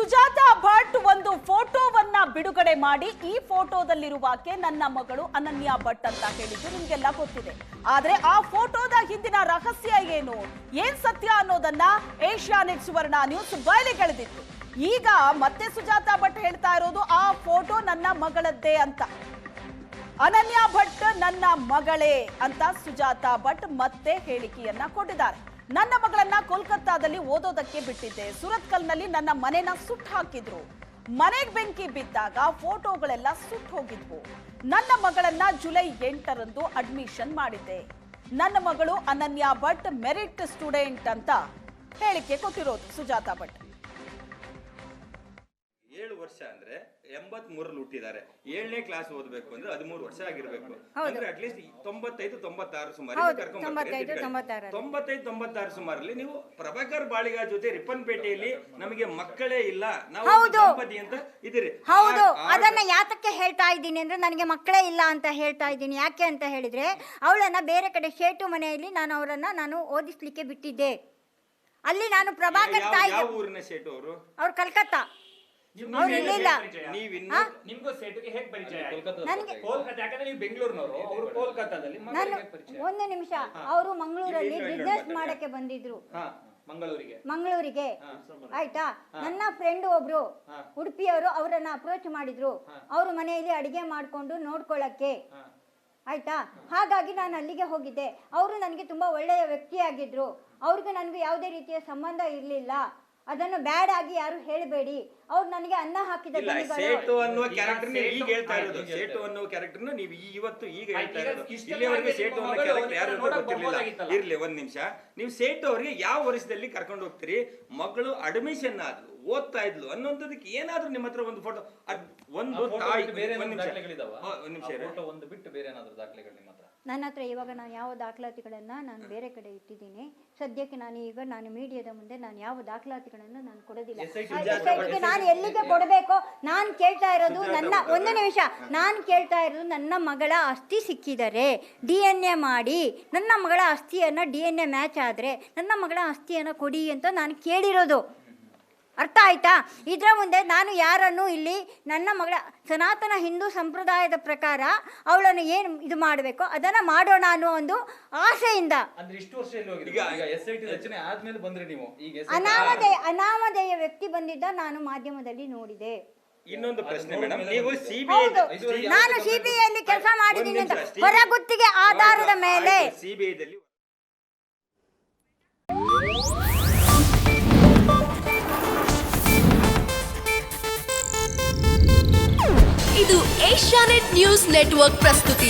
ಸುಜಾತಾ ಭಟ್ ಒಂದು ಫೋಟೋವನ್ನ ಬಿಡುಗಡೆ ಮಾಡಿ ಈ ಫೋಟೋದಲ್ಲಿರುವಾಕೆ ನನ್ನ ಮಗಳು ಅನನ್ಯಾ ಭಟ್ ಅಂತ ಹೇಳಿದ್ದು ನಿಮ್ಗೆಲ್ಲ ಗೊತ್ತಿದೆ. ಆದ್ರೆ ಆ ಫೋಟೋದ ಹಿಂದಿನ ರಹಸ್ಯ ಏನ್ ಸತ್ಯ ಅನ್ನೋದನ್ನ ಏಷ್ಯಾನೆಟ್ ಸುವರ್ಣ ನ್ಯೂಸ್ ಬಯಲಿಗೆಳೆದಿತ್ತು. ಈಗ ಮತ್ತೆ ಸುಜಾತಾ ಭಟ್ ಹೇಳ್ತಾ ಇರೋದು ಆ ಫೋಟೋ ನನ್ನ ಮಗಳದ್ದೇ ಅಂತ. ಅನನ್ಯಾ ಭಟ್ ನನ್ನ ಮಗಳೇ ಅಂತ ಸುಜಾತಾ ಭಟ್ ಮತ್ತೆ ಹೇಳಿಕೆಯನ್ನ ಕೊಟ್ಟಿದ್ದಾರೆ. ನನ್ನ ಮಗಳನ್ನ ಕೋಲ್ಕತ್ತಾದಲ್ಲಿ ಓದೋದಕ್ಕೆ ಬಿಟ್ಟಿದ್ದೆ, ಸುರತ್ಕಲ್ನಲ್ಲಿ ನನ್ನ ಮನೆನ ಸುಟ್ಟು ಹಾಕಿದ್ರು, ಮನೆಗೆ ಬೆಂಕಿ ಬಿದ್ದಾಗ ಫೋಟೋಗಳೆಲ್ಲ ಸುಟ್ಟು ಹೋಗಿದ್ವು. ನನ್ನ ಮಗಳನ್ನ ಜುಲೈ 8ರಂದು ಅಡ್ಮಿಷನ್ ಮಾಡಿದ್ದೆ. ನನ್ನ ಮಗಳು ಅನನ್ಯಾ ಭಟ್ ಮೆರಿಟ್ ಸ್ಟೂಡೆಂಟ್ ಅಂತ ಹೇಳಿಕೆ ಕೊಟ್ಟಿರೋದು ಸುಜಾತಾ ಭಟ್. 7 ವರ್ಷ ಅಂದ್ರೆ 83 ಹುಟ್ಟಿದ್ದಾರೆ. 7ನೇ ಕ್ಲಾಸ್ ಓದಬೇಕು ಅಂದ್ರೆ 13 ವರ್ಷ ಆಗಿರ್ಬೇಕು. ಅಂದ್ರೆ ಅಟ್ಲೀಸ್ಟ್ 95-96 ಸುಮಾರು ಕರ್ಕೊಂಡು 95-96 ಸುಮಾರಲ್ಲಿ ನೀವು ಪ್ರಭಾಕರ್ ಬಾಳಿಗ ಜೊತೆ ರಿಪ್ಪನ್ಪೇಟೆಯಲ್ಲಿ ನಮಗೆ ಮಕ್ಕಳೇ ಇಲ್ಲ, ನಾವು ದಂಪತಿ ಅಂತ ಇದ್ದೀರಿ. ಹೌದು, ಅದನ್ನ ಯಾತಕ್ಕೆ ಹೇಳ್ತಾ ಇದ್ದೀನಿ ಅಂದ್ರೆ ನನಗೆ ಮಕ್ಕಳೇ ಇಲ್ಲ ಅಂತ ಹೇಳ್ತಾ ಇದ್ದೀನಿ. ಯಾಕೆ ಅಂತ ಹೇಳಿದ್ರೆ ಅವಳನ್ನ ಬೇರೆ ಕಡೆ ಶೇಟು ಮನೆಯಲ್ಲಿ ನಾನು ಓದಿಸ್ಲಿಕ್ಕೆ ಬಿಟ್ಟಿದ್ದೆ. ಅಲ್ಲಿ ನಾನು ಪ್ರಭಾಕರ್ ತಾಯಿ. ಯಾವ ಊರಿನ ಶೇಟು ಅವರು? ಅವ್ರು ಕಲ್ಕತ್ತಾ. ನಿಮ್ಗೂ ಸೇಟುಗೆ ಹೇಗೆ ಪರಿಚಯ? ಕೋಲ್ಕತ್ತಾ, ಯಾಕಂದ್ರೆ ನೀವು ಬೆಂಗಳೂರಿನವರು, ಅವರು ಕೋಲ್ಕತ್ತಾದಲ್ಲಿ. ಒಂದು ನಿಮಿಷ, ಅವರು ಮಂಗಳೂರಲ್ಲಿ ಬಿಸ್ನೆಸ್ ಮಾಡಕ್ಕೆ ಬಂದಿದ್ರು ಮಂಗಳೂರಿಗೆ. ಆಯ್ತಾ, ನನ್ನ ಫ್ರೆಂಡ್ ಒಬ್ರು ಉಡುಪಿಯವರು ಅವರನ್ನ ಅಪ್ರೋಚ್ ಮಾಡಿದ್ರು, ಅವ್ರ ಮನೆಯಲ್ಲಿ ಅಡಿಗೆ ಮಾಡ್ಕೊಂಡು ನೋಡ್ಕೊಳ್ಳಕ್ಕೆ. ಆಯ್ತಾ, ಹಾಗಾಗಿ ನಾನು ಅಲ್ಲಿಗೆ ಹೋಗಿದ್ದೆ. ಅವರು ನನಗೆ ತುಂಬಾ ಒಳ್ಳೆಯ ವ್ಯಕ್ತಿಯಾಗಿದ್ರು. ಅವ್ರಿಗೂ ನನಗೂ ಯಾವುದೇ ರೀತಿಯ ಸಂಬಂಧ ಇರಲಿಲ್ಲ. ಅದನ್ನು ಬ್ಯಾಡ್ ಆಗಿ ಯಾರು ಹೇಳಬೇಡಿ. ಅವ್ರು ನನಗೆ ಅನ್ನ ಹಾಕಿದ ಸೇಟು ಅನ್ನುವ ಕ್ಯಾರೆಕ್ಟರ್ ಈಗ ಹೇಳ್ತಾ ಇರೋದು. ಸೇಟು ಅನ್ನುವ ಕ್ಯಾರೆಕ್ಟರ್ ನೀವು ಇವತ್ತು ಈಗ ಹೇಳ್ತಾ ಇರೋದು. ಇಲ್ಲಿವರೆಗೆ ಸೇಟು ಅನ್ನೋ ಕ್ಯಾರೆಕ್ಟರ್ ಯಾರು ಗೊತ್ತಿರಲಿಲ್ಲ. ಇರ್ಲಿ ಒಂದ್ ನಿಮಿಷ, ನೀವು ಸೇಟು ಅವರಿಗೆ ಯಾವ ವರ್ಷದಲ್ಲಿ ಕರ್ಕೊಂಡು ಹೋಗ್ತೀರಿ? ಮಗಳು ಅಡ್ಮಿಷನ್ ಆದ್ಲು, ಓದ್ತಾ ಇದ್ಲು ಅನ್ನೋದಕ್ಕೆ ಏನಾದ್ರೂ ನಿಮ್ಮ ಹತ್ರ ಒಂದು ಫೋಟೋ, ಒಂದು ತಾಯಿ, ಒಂದ್ ನಿಮಿಷ ಒಂದು ಬಿಟ್ಟು ಬೇರೆ ಏನಾದ್ರು ದಾಖಲೆಗಳು ನಿಮ್ಮ ಹತ್ರ? ನನ್ನ ಹತ್ರ ಇವಾಗ ನಾನು ಯಾವ ದಾಖಲಾತಿಗಳನ್ನು ನಾನು ಬೇರೆ ಕಡೆ ಇಟ್ಟಿದ್ದೀನಿ. ಸದ್ಯಕ್ಕೆ ನಾನು ಮೀಡಿಯಾದ ಮುಂದೆ ನಾನು ಯಾವ ದಾಖಲಾತಿಗಳನ್ನು ನಾನು ಕೊಡೋದಿಲ್ಲ. ನಾನು ಎಲ್ಲಿಗೆ ಕೊಡಬೇಕೋ ನಾನು ಕೇಳ್ತಾ ಇರೋದು ನನ್ನ ಮಗಳ ಅಸ್ಥಿ ಸಿಕ್ಕಿದರೆ DNA ಮಾಡಿ ನನ್ನ ಮಗಳ ಅಸ್ಥಿಯನ್ನು DNA ಮ್ಯಾಚ್ ಆದರೆ ನನ್ನ ಮಗಳ ಅಸ್ಥಿಯನ್ನು ಕೊಡಿ ಅಂತ ನಾನು ಕೇಳಿರೋದು. ಅರ್ಥ ಆಯ್ತಾ? ಇದರ ಮುಂದೆ ನಾನು ಯಾರನ್ನು ಇಲ್ಲಿ ನನ್ನ ಮಗಳ ಸನಾತನ ಹಿಂದೂ ಸಂಪ್ರದಾಯದ ಪ್ರಕಾರ ಅವಳನ್ನು ಏನು ಇದು ಮಾಡಬೇಕು ಅದನ್ನ ಮಾಡೋಣ ಅನ್ನೋ ಒಂದು ಆಸೆಯಿಂದ. ಅನಾಮಧೇಯ ವ್ಯಕ್ತಿ ಬಂದಿದ್ದ ನಾನು ಮಾಧ್ಯಮದಲ್ಲಿ ನೋಡಿದೆ. ಇನ್ನೊಂದು ಪ್ರಶ್ನೆ ಮೇಡಮ್, ನೀವು ನಾನು ಸಿಬಿಐಯಲ್ಲಿ ಕೆಲಸ ಮಾಡಿದ್ದೀನಿ ಅಂತ ಹೊರಗುತ್ತಿಗೆ ಆಧಾರದ ಮೇಲೆ ಸಿಬಿಐದಲ್ಲಿ ಇದು ಏಷ್ಯಾನೆಟ್ ನ್ಯೂಸ್ ನೆಟ್ವರ್ಕ್ ಪ್ರಸ್ತುತಿ.